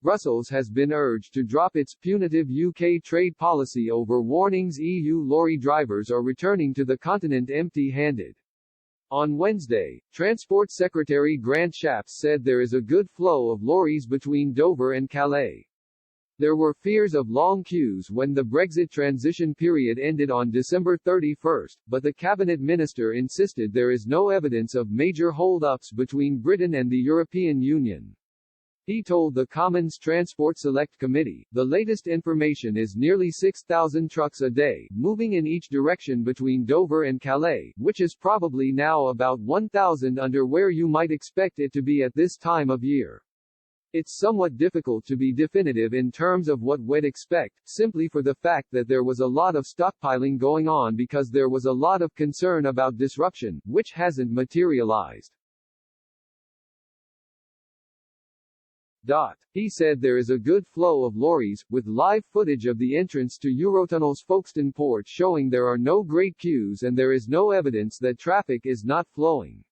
Brussels has been urged to drop its punitive UK trade policy over warnings EU lorry drivers are returning to the continent empty-handed. On Wednesday, Transport Secretary Grant Shapps said there is a good flow of lorries between Dover and Calais. There were fears of long queues when the Brexit transition period ended on December 31, but the cabinet minister insisted there is no evidence of major hold-ups between Britain and the European Union. He told the Commons Transport Select Committee, the latest information is nearly 6,000 trucks a day, moving in each direction between Dover and Calais, which is probably now about 1,000 under where you might expect it to be at this time of year. It's somewhat difficult to be definitive in terms of what we'd expect, simply for the fact that there was a lot of stockpiling going on because there was a lot of concern about disruption, which hasn't materialized. He said there is a good flow of lorries, with live footage of the entrance to Eurotunnel's Folkestone port showing there are no great queues and there is no evidence that traffic is not flowing.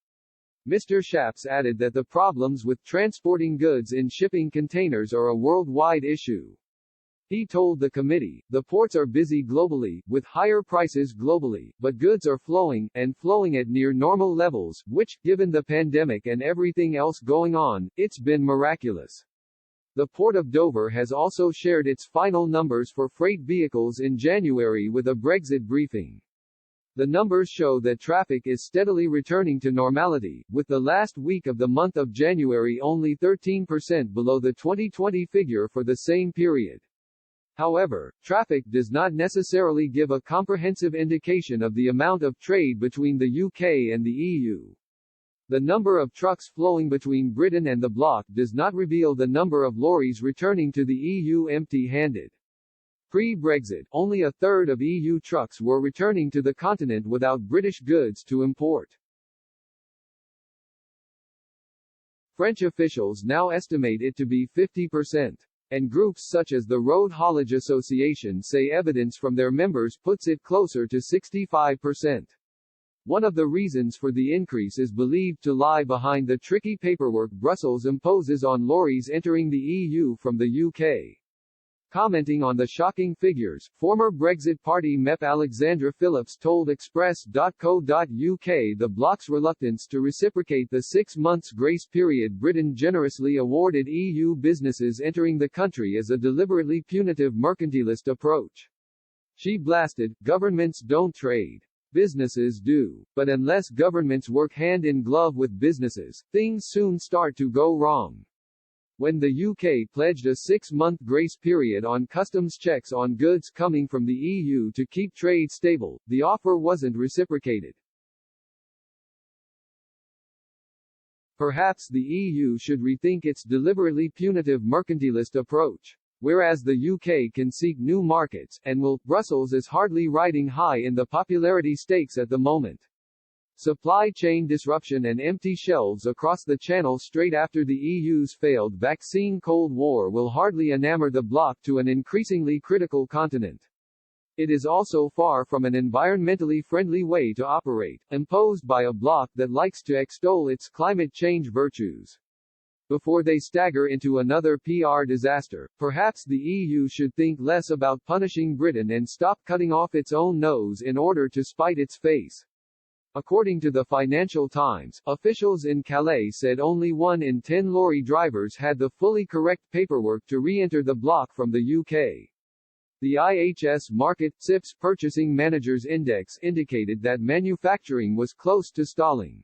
Mr. Shapps added that the problems with transporting goods in shipping containers are a worldwide issue. He told the committee, the ports are busy globally, with higher prices globally, but goods are flowing, and flowing at near normal levels, which, given the pandemic and everything else going on, it's been miraculous. The Port of Dover has also shared its final numbers for freight vehicles in January with a Brexit briefing. The numbers show that traffic is steadily returning to normality, with the last week of the month of January only 13% below the 2020 figure for the same period. However, traffic does not necessarily give a comprehensive indication of the amount of trade between the UK and the EU. The number of trucks flowing between Britain and the bloc does not reveal the number of lorries returning to the EU empty-handed. Pre-Brexit, only a third of EU trucks were returning to the continent without British goods to import. French officials now estimate it to be 50%. And groups such as the Road Haulage Association say evidence from their members puts it closer to 65%. One of the reasons for the increase is believed to lie behind the tricky paperwork Brussels imposes on lorries entering the EU from the UK. Commenting on the shocking figures, former Brexit Party MEP Alexandra Phillips told Express.co.uk the bloc's reluctance to reciprocate the 6 months grace period Britain generously awarded EU businesses entering the country is a deliberately punitive mercantilist approach. She blasted, governments don't trade. Businesses do. But unless governments work hand in glove with businesses, things soon start to go wrong. When the UK pledged a 6-month grace period on customs checks on goods coming from the EU to keep trade stable, the offer wasn't reciprocated. Perhaps the EU should rethink its deliberately punitive mercantilist approach. Whereas the UK can seek new markets, and will, Brussels is hardly riding high in the popularity stakes at the moment. Supply chain disruption and empty shelves across the Channel straight after the EU's failed vaccine Cold War will hardly enamor the bloc to an increasingly critical continent. It is also far from an environmentally friendly way to operate, imposed by a bloc that likes to extol its climate change virtues. Before they stagger into another PR disaster, perhaps the EU should think less about punishing Britain and stop cutting off its own nose in order to spite its face. According to the Financial Times, officials in Calais said only 1 in 10 lorry drivers had the fully correct paperwork to re-enter the bloc from the UK. The IHS Markit (CIPS) Purchasing Managers Index indicated that manufacturing was close to stalling.